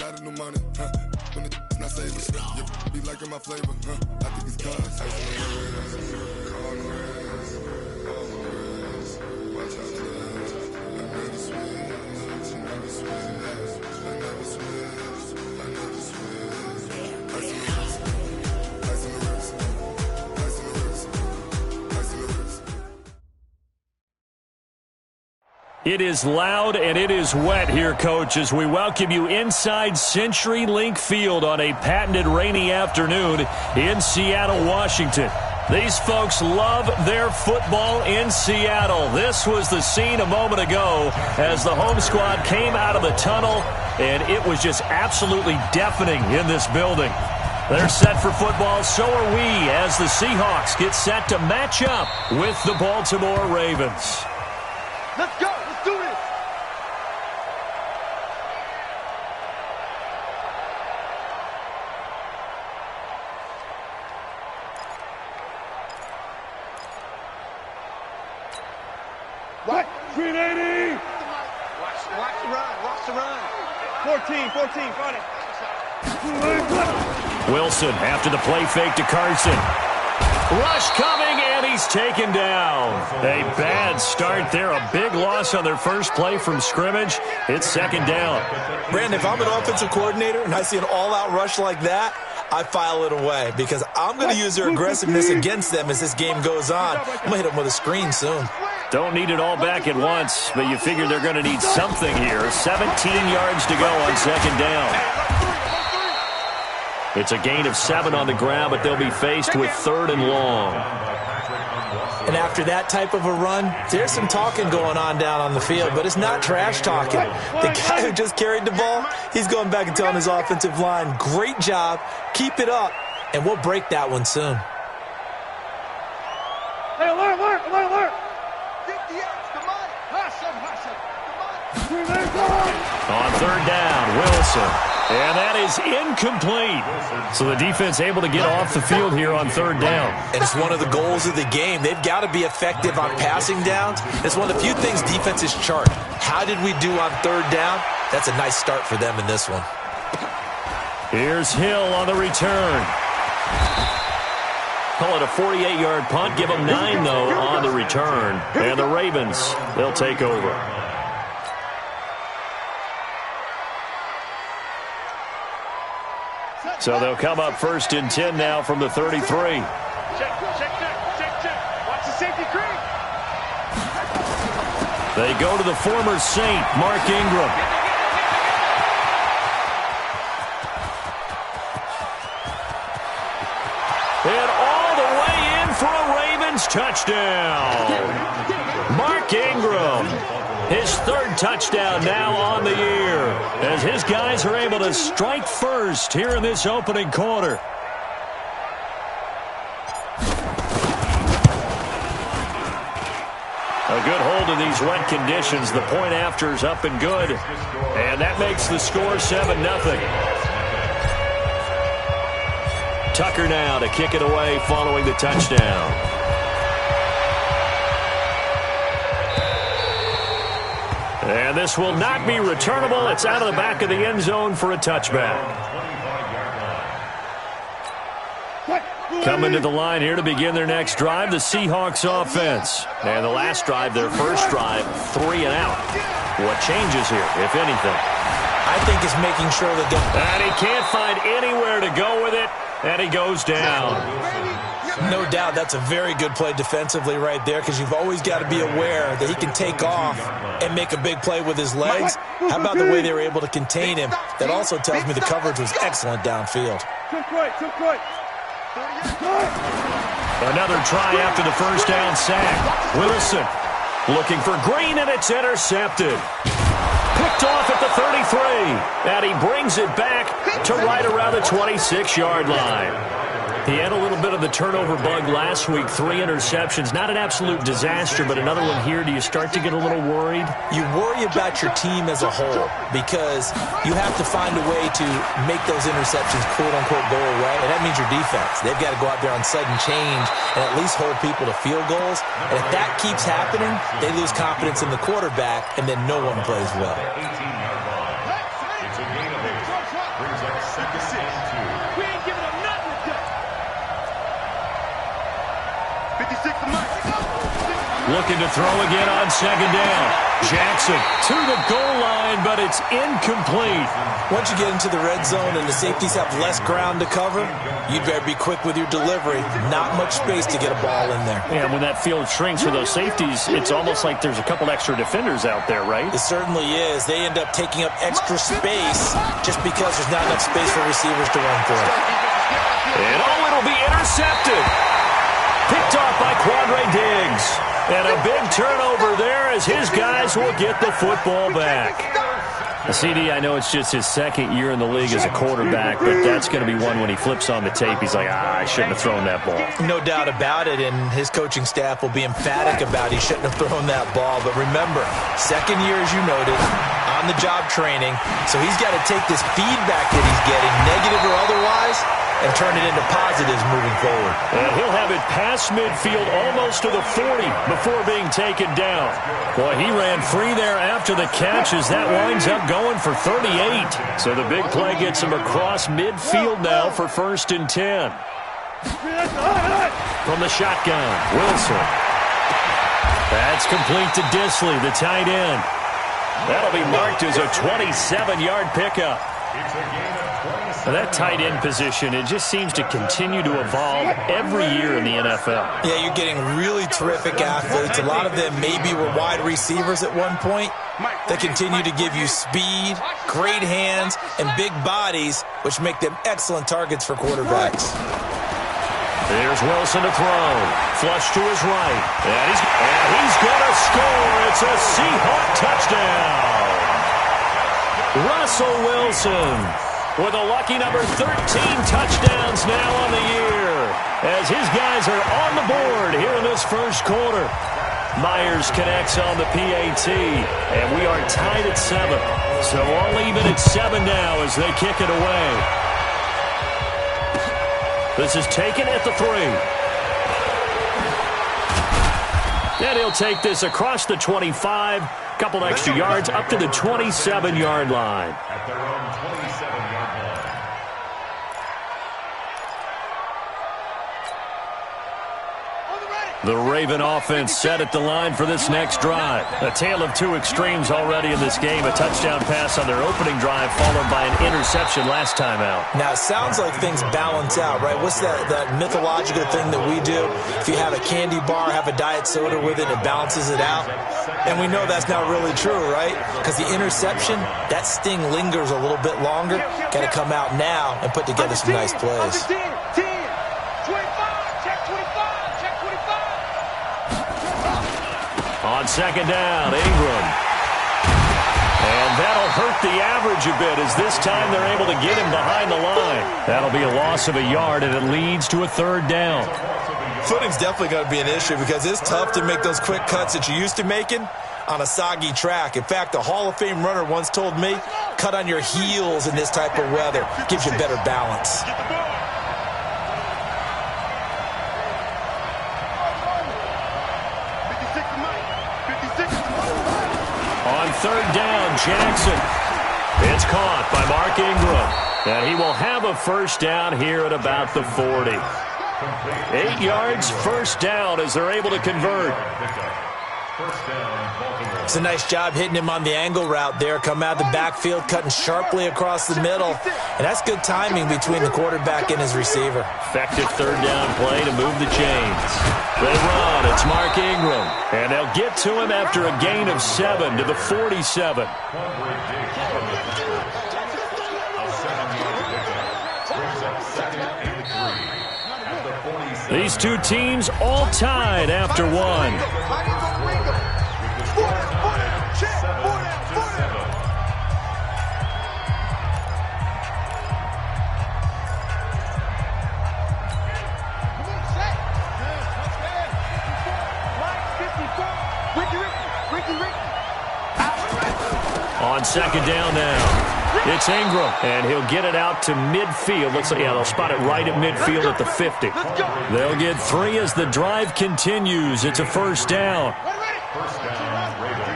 got a new money, when the not saving, yeah, be liking my flavor, I think it's cause. Ice on the wrist, on the wrist, watch out for that. I never switch, I never switch, I never switch, I never switch. Ice on the wrist, ice on the wrist, ice on the wrist, ice on the wrist. It is loud and it is wet here, Coach, as we welcome you inside CenturyLink Field on a patented rainy afternoon in Seattle, Washington. These folks love their football in Seattle. This was the scene a moment ago as the home squad came out of the tunnel, and it was just absolutely deafening in this building. They're set for football, so are we, as the Seahawks get set to match up with the Baltimore Ravens. Let's go. Let's do this. Right. 380. Watch the run. Watch the run. 14. Got it. Wilson after the play fake to Carson. Rush coming, and he's taken down. A bad start there. A big loss on their first play from scrimmage. It's second down. Brandon, if I'm an offensive coordinator and I see an all-out rush like that, I file it away because I'm going to use their aggressiveness against them as this game goes on. I'm going to hit them with a screen soon. Don't need it all back at once, but you figure they're going to need something here. 17 yards to go on second down. It's a gain of 7 on the ground, but they'll be faced with 3rd and long. And after that type of a run, there's some talking going on down on the field, but it's not trash talking. The guy who just carried the ball, he's going back and telling his offensive line, great job, keep it up, and we'll break that one soon. Hey, alert. On 3rd down, Wilson. And that is incomplete. So the defense able to get off the field here on 3rd down. And it's one of the goals of the game. They've got to be effective on passing downs. It's one of the few things defenses chart. How did we do on 3rd down? That's a nice start for them in this one. Here's Hill on the return. Call it a 48-yard punt. Give them 9, though, on the return. And the Ravens, they'll take over. So they'll come up 1st and 10 now from the 33. Check. Watch the safety creep. They go to the former Saint, Mark Ingram. And all the way in for a Ravens touchdown. Mark Ingram. His 3rd touchdown now on the year as his guys are able to strike first here in this opening quarter. A good hold in these wet conditions. The point after is up and good. And that makes the score 7-0. Tucker now to kick it away following the touchdown. And this will not be returnable. It's out of the back of the end zone for a touchback. Coming to the line here to begin their next drive, the Seahawks offense. And the last drive, their first drive, 3 and out. What changes here, if anything? I think it's making sure that And he can't find anywhere to go with it, and he goes down. No doubt that's a very good play defensively right there because you've always got to be aware that he can take off and make a big play with his legs. How about the way they were able to contain him? That also tells me the coverage was excellent downfield. Another try after the first down sack. Wilson looking for Green, and it's intercepted. Picked off at the 33, and he brings it back to right around the 26-yard line. He had a little bit of the turnover bug last week, 3 interceptions. Not an absolute disaster, but another one here. Do you start to get a little worried? You worry about your team as a whole because you have to find a way to make those interceptions, quote-unquote, go away, and that means your defense. They've got to go out there on sudden change and at least hold people to field goals. And if that keeps happening, they lose confidence in the quarterback, and then no one plays well. We ain't giving them nothing today. 56 to Mike. Looking to throw again on second down. Jackson to the goal line, but it's incomplete. Once you get into the red zone and the safeties have less ground to cover, you'd better be quick with your delivery. Not much space to get a ball in there. Yeah, when that field shrinks for those safeties, it's almost like there's a couple extra defenders out there, right? It certainly is. They end up taking up extra space just because there's not enough space for receivers to run through. And it'll be intercepted. Picked off by Quandre Diggs. And a big turnover there as his guys will get the football back. CD, I know it's just his second year in the league as a quarterback, but that's going to be one when he flips on the tape. He's like, I shouldn't have thrown that ball. No doubt about it, and his coaching staff will be emphatic about he shouldn't have thrown that ball. But remember, second year, as you noted, on-the-job training, so he's got to take this feedback that he's getting, negative or otherwise, and turn it into positives moving forward. And he'll have it past midfield almost to the 40 before being taken down. Boy, he ran free there after the catch as that winds up going for 38. So the big play gets him across midfield now for 1st and 10. From the shotgun, Wilson. That's complete to Disley, the tight end. That'll be marked as a 27-yard pickup. Now that tight end position, it just seems to continue to evolve every year in the NFL. Yeah, you're getting really terrific athletes. A lot of them maybe were wide receivers at one point. They continue to give you speed, great hands, and big bodies, which make them excellent targets for quarterbacks. There's Wilson to throw. Flush to his right. And he's going to score. It's a Seahawk touchdown. Russell Wilson with a lucky number 13 touchdowns now on the year as his guys are on the board here in this first quarter. Myers connects on the PAT, and we are tied at 7. So all even at 7 now as they kick it away. This is taken at the 3. And he'll take this across the 25. Couple extra yards up to the 27-yard line. At their own 27-yard line. The Raven offense set at the line for this next drive. A tale of two extremes already in this game. A touchdown pass on their opening drive followed by an interception last time out. Now, it sounds like things balance out, right? What's that mythological thing that we do? If you have a candy bar, have a diet soda with it, it balances it out. And we know that's not really true, right? Because the interception, that sting lingers a little bit longer. Got to come out now and put together some nice plays. 10, 25, check 25, check 25. On second down, Ingram. And that'll hurt the average a bit as this time they're able to get him behind the line. That'll be a loss of a yard, and it leads to a 3rd down. Footing's definitely going to be an issue because it's tough to make those quick cuts that you're used to making on a soggy track. In fact, a Hall of Fame runner once told me, cut on your heels in this type of weather. Gives you better balance. On 3rd down, Jackson. It's caught by Mark Ingram. And he will have a 1st down here at about the 40. 8 yards, 1st down as they're able to convert. It's a nice job hitting him on the angle route there. Come out of the backfield, cutting sharply across the middle. And that's good timing between the quarterback and his receiver. Effective 3rd down play to move the chains. They run. It's Mark Ingram. And they'll get to him after a gain of 7 to the 47. These two teams all tied after 1. On second down now, it's Ingram, and he'll get it out to midfield. Looks like, yeah, they'll spot it right at midfield at the 50. They'll get 3 as the drive continues. It's a 1st down. First down, Ravens.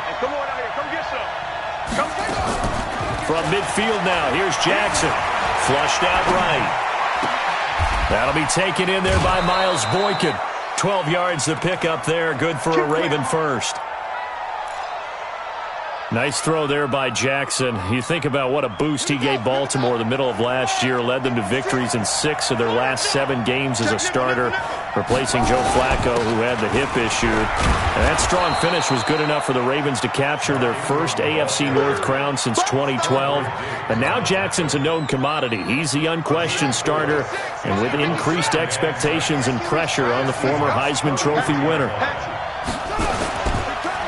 Hey, come on out here. Come get some. Come get some. From midfield now, here's Jackson. Flushed out right. That'll be taken in there by Miles Boykin. 12 yards to pick up there. Good for a Raven first. Nice throw there by Jackson. You think about what a boost he gave Baltimore the middle of last year. Led them to victories in 6 of their last 7 games as a starter, replacing Joe Flacco, who had the hip issue. And that strong finish was good enough for the Ravens to capture their first AFC North crown since 2012. And now Jackson's a known commodity. He's the unquestioned starter, and with increased expectations and pressure on the former Heisman Trophy winner.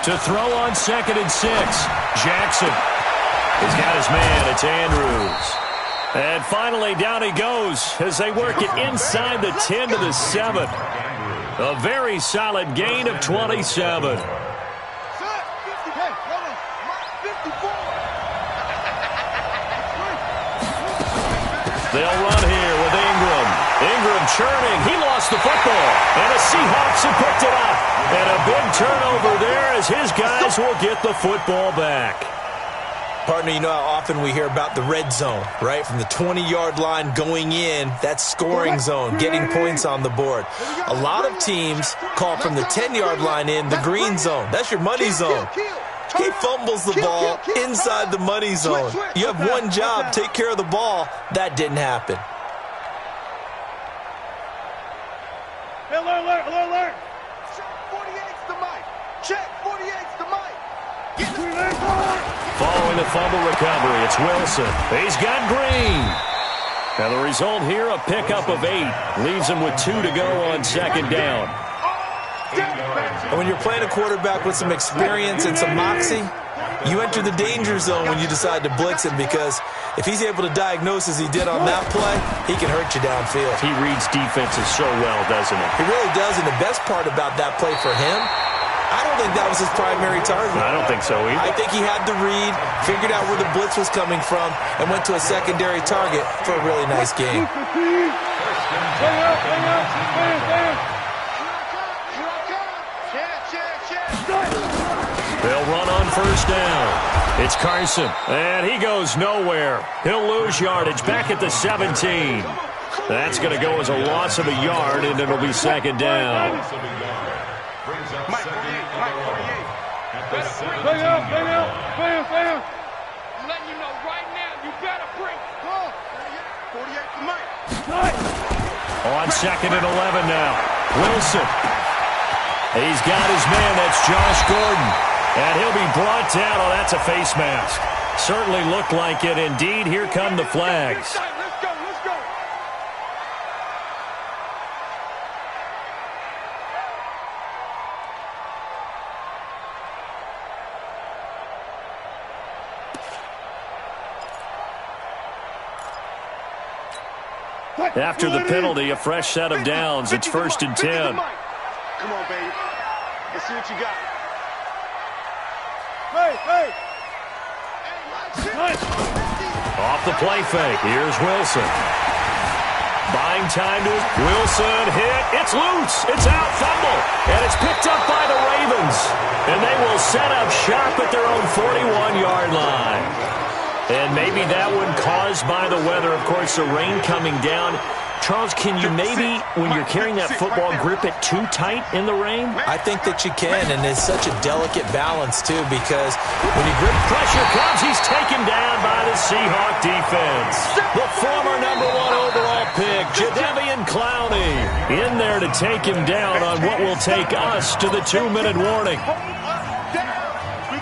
To throw on 2nd and 6. Jackson. He's got his man. It's Andrews. And finally, down he goes as they work it inside the 10 to the 7. A very solid gain of 27. They'll run here with Ingram. Ingram churning. He lost the football. And the Seahawks have picked it up. And a big turnover there as his guys will get the football back. Partner, you know how often we hear about the red zone, right? From the 20-yard line going in, that scoring zone, getting points on the board. A lot of teams call from the 10-yard line in the green zone. That's your money zone. He fumbles the ball inside the money zone. You have one job, take care of the ball. That didn't happen. Alert. Check 48's the mic. Check 48's the mic. Following the fumble recovery, it's Wilson. He's got Green. Now the result here, a pickup of 8. Leaves him with 2 to go on 2nd down. And when you're playing a quarterback with some experience and some moxie, you enter the danger zone when you decide to blitz him, because if he's able to diagnose as he did on that play, he can hurt you downfield. He reads defenses so well, doesn't he? He really does, and the best part about that play for him, I don't think that was his primary target. I don't think so either. I think he had the read, figured out where the blitz was coming from, and went to a secondary target for a really nice game. They'll run on 1st down. It's Carson, and he goes nowhere. He'll lose yardage back at the 17. That's going to go as a loss of a yard, and it'll be 2nd down. Mike 48. Bring out. I'm letting you know right now, you better bring. 48 for Mike. On 2nd and 11 now. Wilson. He's got his man. That's Josh Gordon. And he'll be brought down. Oh, that's a face mask. Certainly looked like it. Indeed, here come the flags. Let's go. After the penalty, a fresh set of downs. It's 1st and 10. Come on, baby. Let's see what you got. Hey. Off the play fake. Here's Wilson. Buying time to Wilson. Hit. It's loose. It's out. Fumble. And it's picked up by the Ravens. And they will set up shop at their own 41-yard line. And maybe that one caused by the weather. Of course, the rain coming down. Charles, can you maybe, when you're carrying that football, grip it too tight in the rain? I think that you can, and it's such a delicate balance, too, because when you grip... Pressure comes. He's taken down by the Seahawk defense. The former #1 overall pick, Jadeveon Clowney, in there to take him down on what will take us to the 2-minute warning.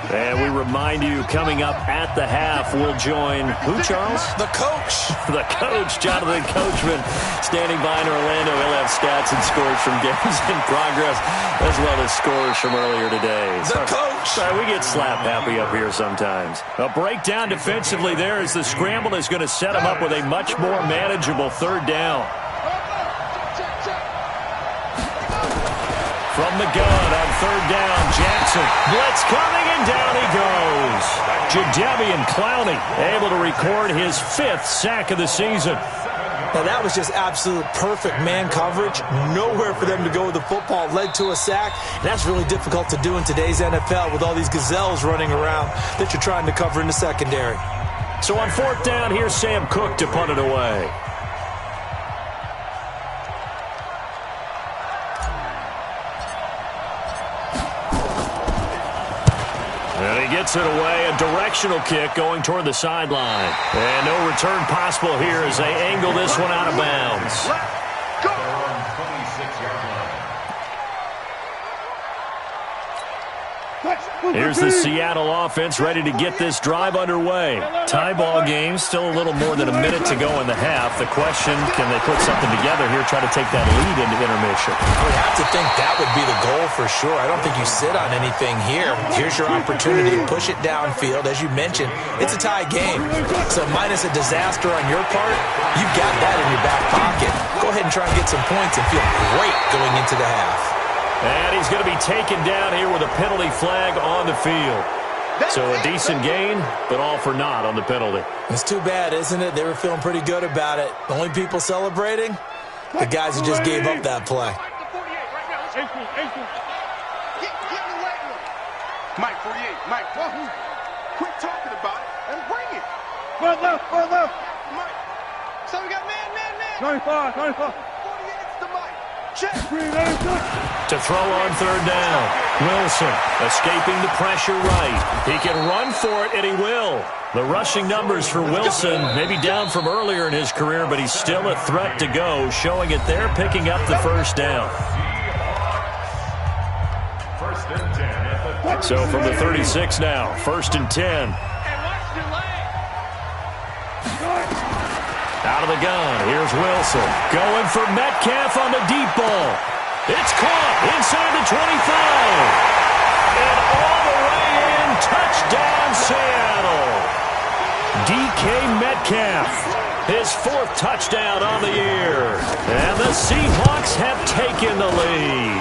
And we remind you, coming up at the half, we'll join who, Charles? The coach. The coach, Jonathan Coachman, standing by in Orlando. He'll have stats and scores from games in progress, as well as scores from earlier today. The coach. Sorry, we get slap happy up here sometimes. A breakdown defensively there as the scramble is going to set him up with a much more manageable 3rd down. From the gun on 3rd down, Jackson. Blitz coming, and down he goes. Jadeveon Clowney able to record his 5th sack of the season. Now, that was just absolute perfect man coverage. Nowhere for them to go with the football. Led to a sack. And that's really difficult to do in today's NFL with all these gazelles running around that you're trying to cover in the secondary. So on 4th down, here's Sam Cook to punt it away. And he gets it away, a directional kick going toward the sideline. And no return possible here as they angle this one out of bounds. Here's the Seattle offense ready to get this drive underway. Tie ball game, still a little more than a minute to go in the half. The question, can they put something together here, try to take that lead into intermission? I would have to think that would be the goal for sure. I don't think you sit on anything here. Here's your opportunity. Push it downfield. As you mentioned, it's a tie game. So minus a disaster on your part, you've got that in your back pocket. Go ahead and try and get some points and feel great going into the half. And he's going to be taken down here with a penalty flag on the field. So a decent gain, but all for naught on the penalty. It's too bad, isn't it? They were feeling pretty good about it. The only people celebrating? The guys who just gave up that play. Mike, 48, Mike, quit talking about it and bring it. Far left. Mike, so we got man. 95. 48's to Mike. Check. To throw on 3rd down. Wilson escaping the pressure right. He can run for it, and he will. The rushing numbers for Wilson maybe down from earlier in his career, but he's still a threat to go, showing it there, picking up the 1st down. So from the 36 now, 1st and 10. Out of the gun, here's Wilson. Going for Metcalf on the deep ball. It's caught inside the 25. And all the way in, touchdown Seattle. DK Metcalf, his 4th touchdown on the year. And the Seahawks have taken the lead.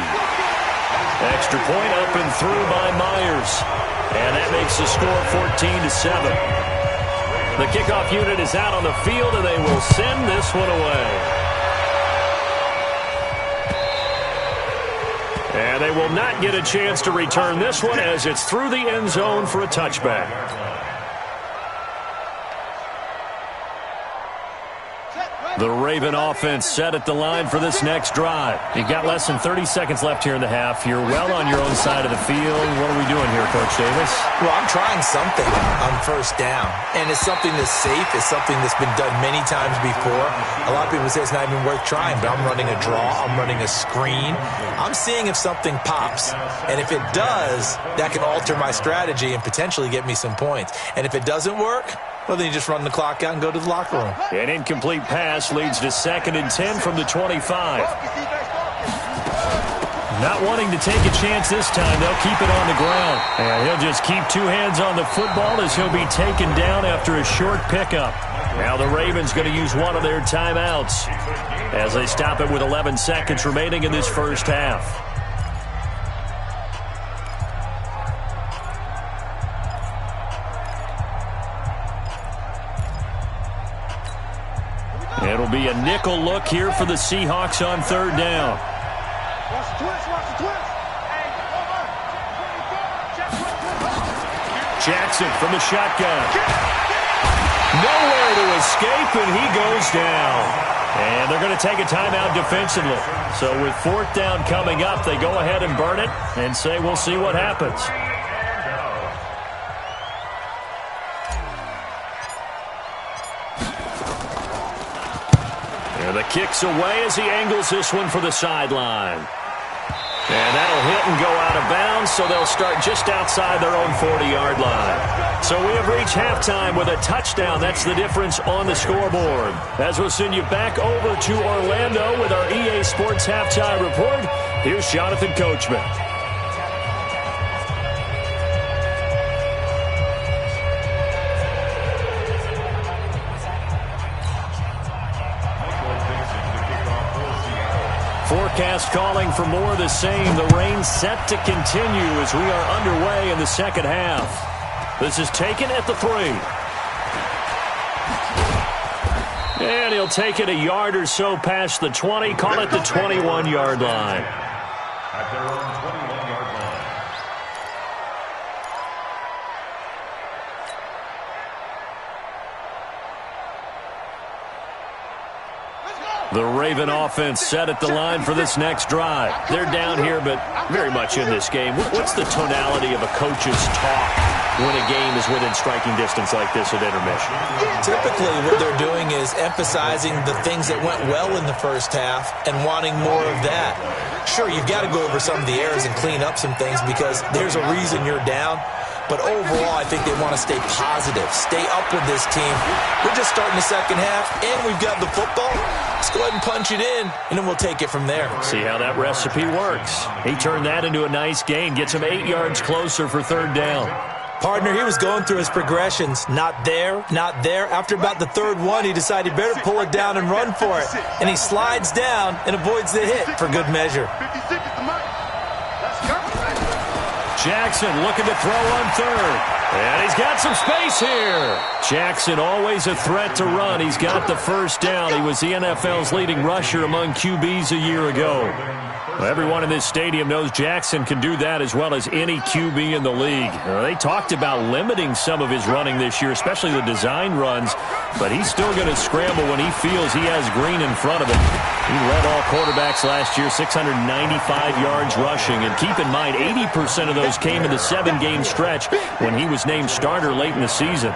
Extra point up and through by Myers. And that makes the score 14-7. The kickoff unit is out on the field, and they will send this one away. And they will not get a chance to return this one as it's through the end zone for a touchback. The Raven offense set at the line for this next drive. You've got less than 30 seconds left here in the half. You're well on your own side of the field. What are we doing here, Coach Davis? Well, I'm trying something on 1st down. And it's something that's safe. It's something that's been done many times before. A lot of people say it's not even worth trying, but I'm running a draw. I'm running a screen. I'm seeing if something pops. And if it does, that can alter my strategy and potentially get me some points. And if it doesn't work, well, then you just run the clock out and go to the locker room. An incomplete pass leads to 2nd and 10 from the 25. Not wanting to take a chance this time, they'll keep it on the ground. And he'll just keep 2 hands on the football as he'll be taken down after a short pickup. Now the Ravens going to use one of their timeouts as they stop it with 11 seconds remaining in this 1st half. It'll be a nickel look here for the Seahawks on 3rd down. Watch the twist. Jackson from the shotgun. Nowhere to escape, and he goes down. And they're going to take a timeout defensively. So with 4th down coming up, they go ahead and burn it and say we'll see what happens. And the kick's away as he angles this one for the sideline. And that'll hit and go out of bounds, so they'll start just outside their own 40-yard line. So we have reached halftime with a touchdown. That's the difference on the scoreboard. As we'll send you back over to Orlando with our EA Sports Halftime Report, here's Jonathan Coachman. Forecast calling for more of the same. The rain set to continue as we are underway in the 2nd half. This is taken at the 3. And he'll take it a yard or so past the 20. Call it the 21-yard line. At their own 21-yard line. The Raven offense set at the line for this next drive. They're down here, but very much in this game. What's the tonality of a coach's talk when a game is within striking distance like this at intermission? Typically, what they're doing is emphasizing the things that went well in the first half and wanting more of that. Sure, you've got to go over some of the errors and clean up some things because there's a reason you're down. But overall, I think they want to stay positive, stay up with this team. We're just starting the second half, and we've got the football. Let's go ahead and punch it in, and then we'll take it from there. See how that recipe works. He turned that into a nice gain, gets him 8 yards closer for third down. Partner, he was going through his progressions. Not there, not there. After about the third one, he decided he better pull it down and run for it. And he slides down and avoids the hit for good measure. 56 is the mark. Let's go. Jackson looking to throw on third. And he's got some space here. Jackson always a threat to run. He's got the first down. He was the NFL's leading rusher among QBs a year ago. Well, everyone in this stadium knows Jackson can do that as well as any QB in the league. They talked about limiting some of his running this year, especially the design runs, but he's still going to scramble when he feels he has green in front of him. He led all quarterbacks last year, 695 yards rushing, and keep in mind 80% of those came in the 7-game stretch when he was named starter late in the season.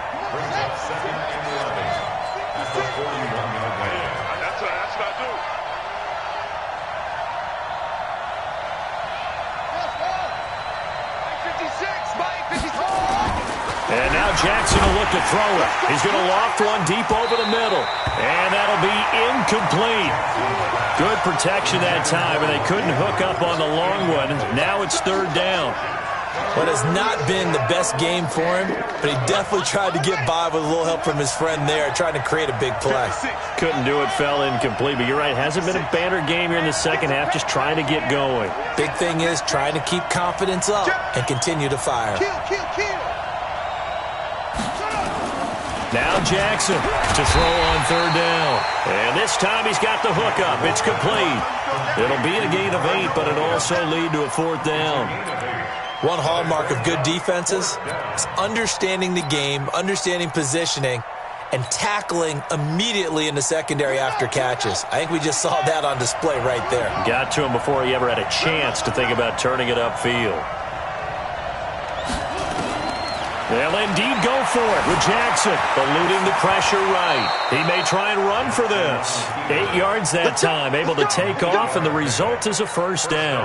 And now Jackson will look to throw it. He's going to loft one deep over the middle. And that'll be incomplete. Good protection that time, and they couldn't hook up on the long one. Now it's third down. What has not been the best game for him, but he definitely tried to get by with a little help from his friend there, trying to create a big play. Couldn't do it, fell incomplete, but you're right, hasn't been a banner game here in the second half, just trying to get going. Big thing is trying to keep confidence up and continue to fire. Kill. Now Jackson to throw on third down. And this time he's got the hook up. It's complete. It'll be a gain of 8, but it'll also lead to a fourth down. One hallmark of good defenses is understanding the game, understanding positioning, and tackling immediately in the secondary after catches. I think we just saw that on display right there. Got to him before he ever had a chance to think about turning it upfield. They'll indeed go for it with Jackson, eluding the pressure right. He may try and run for this. 8 yards that time, able to take off, and the result is a first down.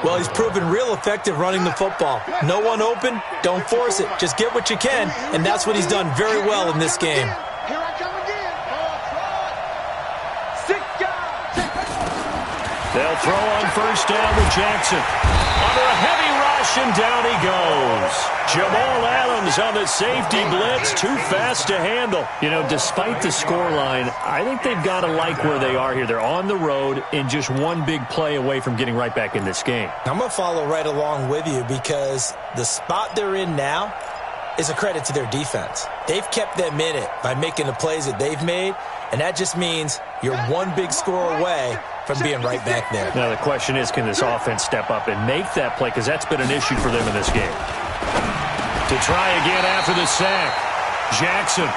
Well, he's proven real effective running the football. No one open, don't force it. Just get what you can, and that's what he's done very well in this game. Here I come again. 6 guys. They'll throw on first down with Jackson. Under a heavy rush, and down he goes. Jamal Adams on the safety blitz, too fast to handle. You know, despite the scoreline, I think they've got to like where they are here. They're on the road and just one big play away from getting right back in this game. I'm going to follow right along with you because the spot they're in now is a credit to their defense. They've kept them in it by making the plays that they've made, and that just means you're one big score away from being right back there. Now the question is, can this offense step up and make that play? Because that's been an issue for them in this game. To try again after the sack, Jackson.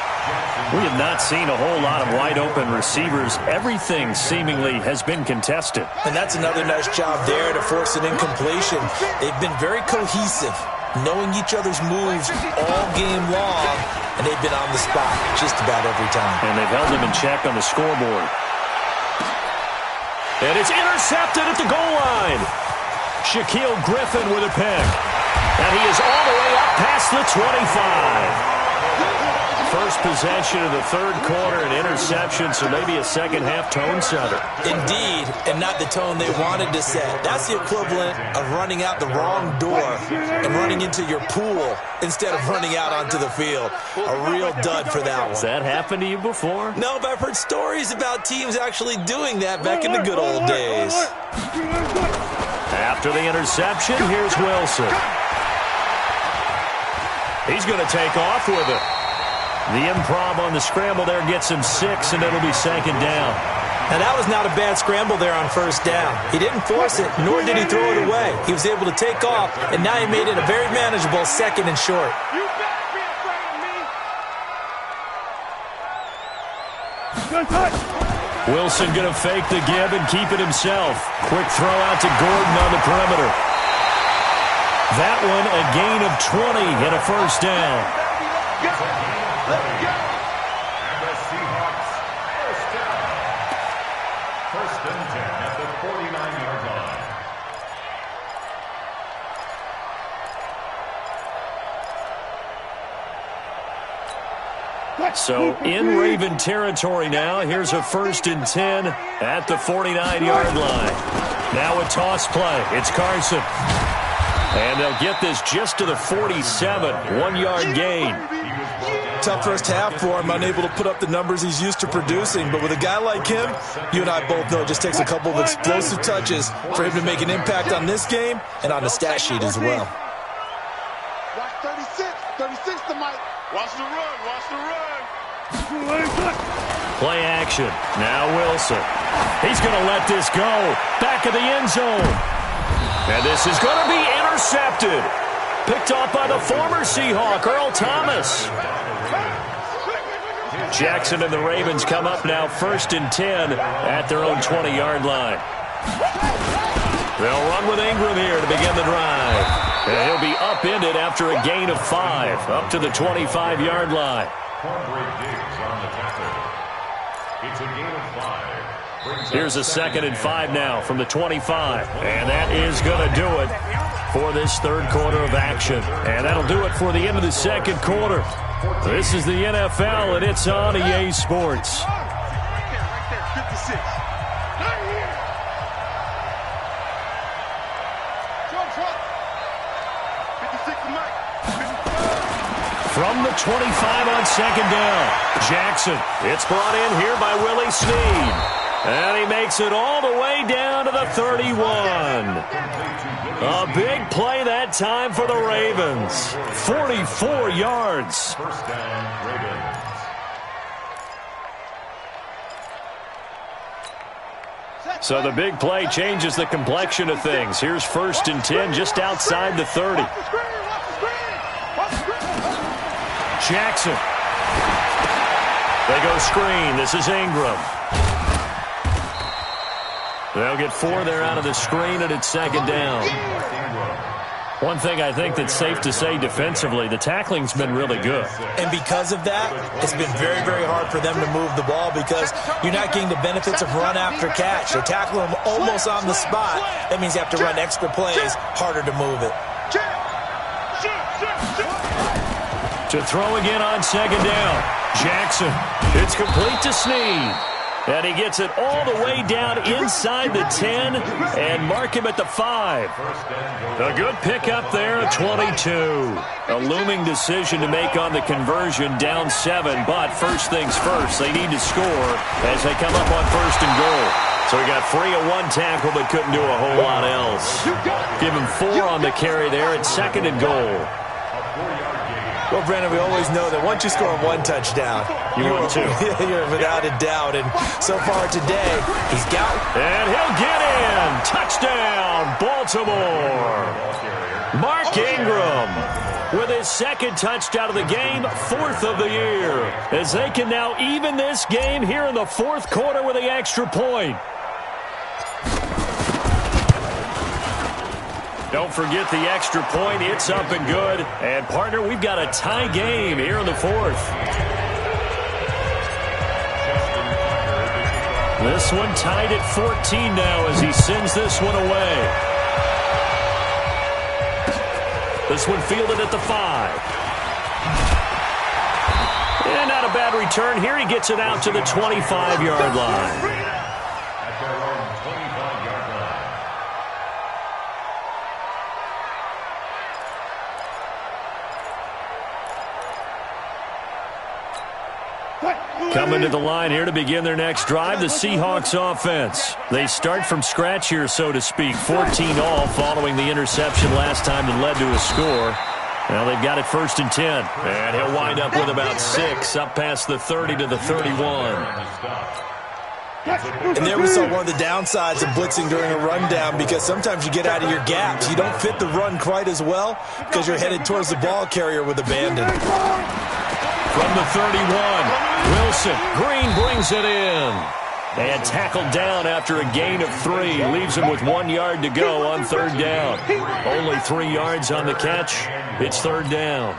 We have not seen a whole lot of wide-open receivers. Everything seemingly has been contested. And that's another nice job there to force an incompletion. They've been very cohesive, knowing each other's moves all game long, and they've been on the spot just about every time. And they've held them in check on the scoreboard. And it's intercepted at the goal line. Shaquille Griffin with a pick. And he is all the way up past the 25. First possession of the third quarter, an interception, so maybe a second-half tone setter. Indeed, and not the tone they wanted to set. That's the equivalent of running out the wrong door and running into your pool instead of running out onto the field. A real dud for that one. Has that happened to you before? No, but I've heard stories about teams actually doing that back in the good old days. After the interception, here's Wilson. He's going to take off with it. The improv on the scramble there gets him 6, and it'll be second down. Now, that was not a bad scramble there on first down. He didn't force it, nor did he throw it away. He was able to take off, and now he made it a very manageable second and short. You better be afraid of me. Good touch. Wilson going to fake the give and keep it himself. Quick throw out to Gordon on the perimeter. That one a gain of 20 and a first down. And the Seahawks first down. First and 10 at the 49-yard line. So in Raven territory now. Here's a first and 10 at the 49-yard line. Now a toss play. It's Carson. And they'll get this just to the 47. 1-yard gain. Tough first half for him, unable to put up the numbers he's used to producing. But with a guy like him, you and I both know it just takes a couple of explosive touches for him to make an impact on this game and on the stat sheet as well. Watch 36. 36 to Mike. Watch the run. Watch the run. Play action. Now Wilson. He's going to let this go. Back of the end zone. And this is going to be intercepted. Picked off by the former Seahawk, Earl Thomas. Jackson and the Ravens come up now first and 10 at their own 20-yard line. They'll run with Ingram here to begin the drive. And he'll be upended after a gain of 5 up to the 25-yard line. It's a gain of 5. Here's a 2nd and 5 now from the 25. And that is going to do it for this third quarter of action. And that'll do it for the end of the second quarter. This is the NFL, and it's on EA Sports. Right there, 56. Right here. Trump. 56 to Mike. From the 25 on second down, Jackson. It's brought in here by Willie Snead. And he makes it all the way down to the 31. A big play that time for the Ravens. 44 yards. First down, Ravens. So the big play changes the complexion of things. Here's first and 10 just outside the 30. Jackson. They go screen. This is Ingram. They'll get 4 there out of the screen, and it's second down. One thing I think that's safe to say defensively, the tackling's been really good. And because of that, it's been very, very hard for them to move the ball because you're not getting the benefits of run after catch. They tackle them almost on the spot. That means you have to run extra plays, harder to move it. To throw again on second down. Jackson. It's complete to Snead. And he gets it all the way down inside the 10 and mark him at the 5. A good pickup there at 22. A looming decision to make on the conversion, down 7. But first things first, they need to score as they come up on first and goal. So he got free of 1 tackle but couldn't do a whole lot else. Give him 4 on the carry there at second and goal. Well, Brandon, we always know that once you score 1 touchdown, you're without a doubt. And so far today, he's got. And he'll get in. Touchdown, Baltimore. Mark Ingram with his 2nd touchdown of the game, 4th of the year. As they can now even this game here in the 4th quarter with the extra point. Don't forget the extra point. It's up and good. And, partner, we've got a tie game here in the 4th. This one tied at 14 now as he sends this one away. This one fielded at the 5. And not a bad return here. He gets it out to the 25-yard line. Coming to the line here to begin their next drive, the Seahawks offense. They start from scratch here, so to speak. 14 all following the interception last time that led to a score. Now they've got it first and 10. And he'll wind up with about 6 up past the 30 to the 31. And there we saw one of the downsides of blitzing during a rundown because sometimes you get out of your gaps. You don't fit the run quite as well because you're headed towards the ball carrier with abandon. From the 31, Wilson. Green brings it in. And tackled down after a gain of 3. Leaves him with 1 yard to go on 3rd down. Only 3 yards on the catch. It's 3rd down.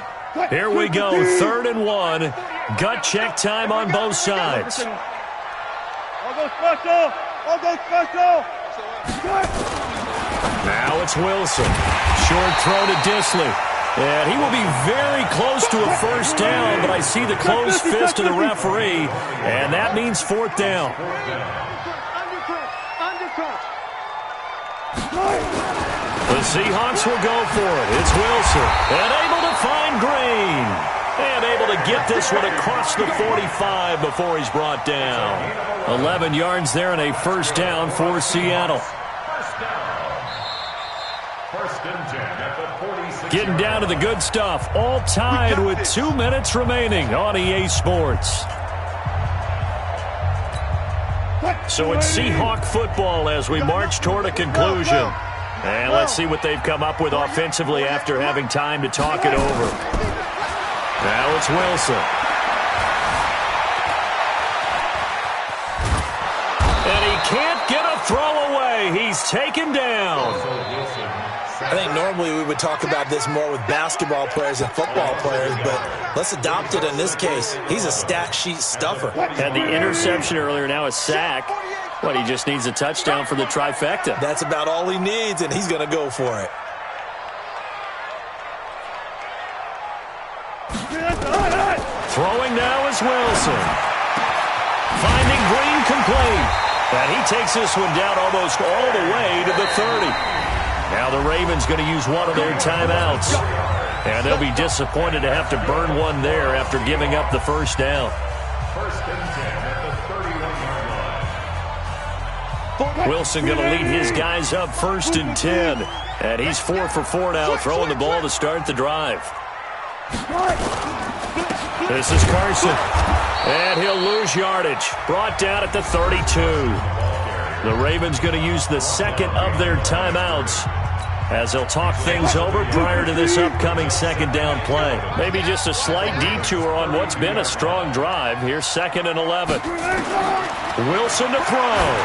Here we go, 3rd and 1. Gut check time on both sides. Now it's Wilson. Short throw to Disley. And he will be very close to a first down, but I see the closed fist of the referee, and that means 4th down. The Seahawks will go for it. It's Wilson, and able to find Green. And able to get this one across the 45 before he's brought down. 11 yards there and a first down for Seattle. First and 10 at the 46. Getting down to the good stuff. All tied with 2 minutes remaining on EA Sports. So it's Seahawk football as we march toward a conclusion. And let's see what they've come up with offensively after having time to talk it over. Now it's Wilson. And he can't get a throw away. He's taken down. I think normally we would talk about this more with basketball players and football players, but let's adopt it in this case. He's a stat sheet stuffer. Had the interception earlier, now a sack. What, he just needs a touchdown for the trifecta. That's about all he needs, and he's going to go for it. Throwing now is Wilson. Finding Green complete. And he takes this one down almost all the way to the 30. Now the Ravens going to use one of their timeouts. And they'll be disappointed to have to burn one there after giving up the first down. First and 10 at the 31-yard line. Wilson going to lead his guys up 1st and 10. And he's 4 for 4 now, throwing the ball to start the drive. This is Carson. And he'll lose yardage. Brought down at the 32. The Ravens going to use the second of their timeouts as they'll talk things over prior to this upcoming second down play. Maybe just a slight detour on what's been a strong drive. Here's 2nd and 11. Wilson to throw.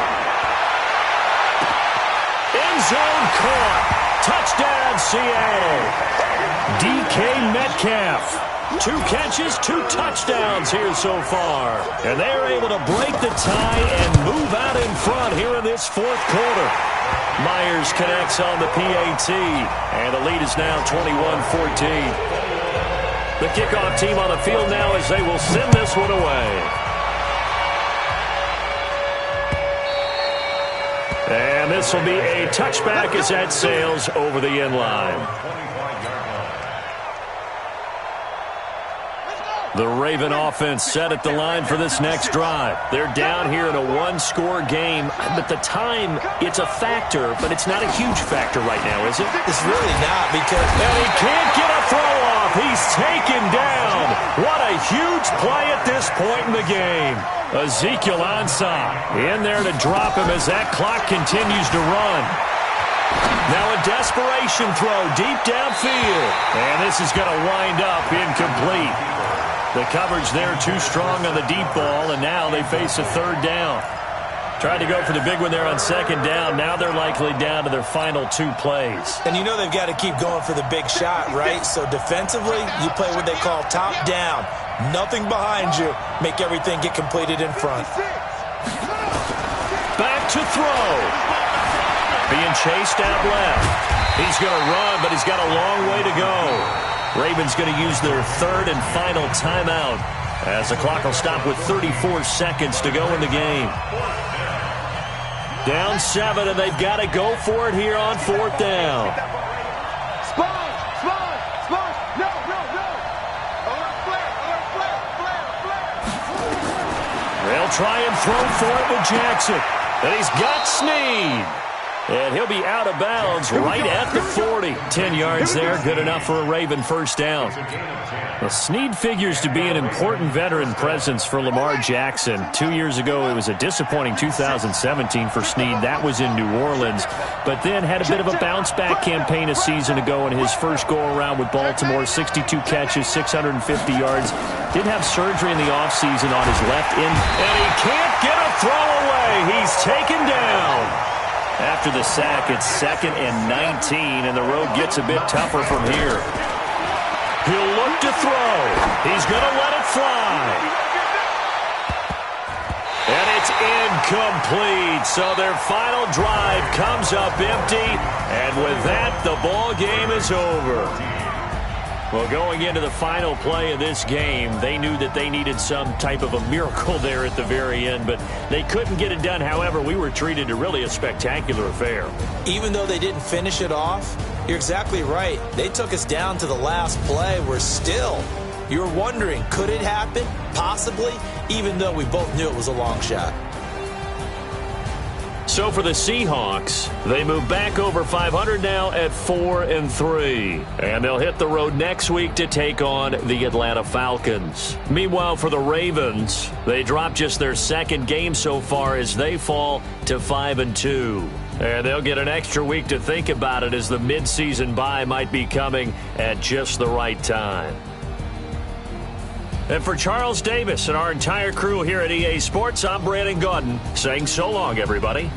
End zone caught. Touchdown, Seattle. DK Metcalf. 2 catches, 2 touchdowns here so far. And they're able to break the tie and move out in front here in this 4th quarter. Myers connects on the PAT, and the lead is now 21-14. The kickoff team on the field now as they will send this one away. And this will be a touchback as that sails over the end line. The Raven offense set at the line for this next drive. They're down here in a 1-score game, but the time, it's a factor, but it's not a huge factor right now, is it? It's really not because... And he can't get a throw off. He's taken down. What a huge play at this point in the game. Ezekiel Ansah in there to drop him as that clock continues to run. Now a desperation throw deep downfield. And this is going to wind up incomplete. The coverage there too strong on the deep ball, and now they face a 3rd down. Tried to go for the big one there on 2nd down. Now they're likely down to their final 2 plays. And you know they've got to keep going for the big shot, right? So defensively, you play what they call top down. Nothing behind you. Make everything get completed in front. Back to throw. Being chased out left. He's going to run, but he's got a long way to go. Ravens going to use their 3rd and final timeout as the clock will stop with 34 seconds to go in the game. Down 7, and they've got to go for it here on 4th down. They'll try and throw for it with Jackson. And he's got Snead. And he'll be out of bounds right at the 40. 10 yards there, good enough for a Raven first down. Well, Snead figures to be an important veteran presence for Lamar Jackson. 2 years ago, it was a disappointing 2017 for Snead. That was in New Orleans. But then had a bit of a bounce-back campaign a season ago in his first go-around with Baltimore. 62 catches, 650 yards. Did have surgery in the offseason on his left end. And he can't get a throw away. He's taken down. After the sack, it's 2nd and 19, and the road gets a bit tougher from here. He'll look to throw. He's going to let it fly. And it's incomplete. So their final drive comes up empty, and with that, the ball game is over. Well, going into the final play of this game, they knew that they needed some type of a miracle there at the very end, but they couldn't get it done. However, we were treated to really a spectacular affair. Even though they didn't finish it off, you're exactly right. They took us down to the last play. We're still, you're wondering, could it happen? Possibly, even though we both knew it was a long shot. So for the Seahawks, they move back over 500 now at 4-3. And they'll hit the road next week to take on the Atlanta Falcons. Meanwhile, for the Ravens, they drop just their second game so far as they fall to 5-2. And they'll get an extra week to think about it as the midseason bye might be coming at just the right time. And for Charles Davis and our entire crew here at EA Sports, I'm Brandon Gaudin saying so long, everybody.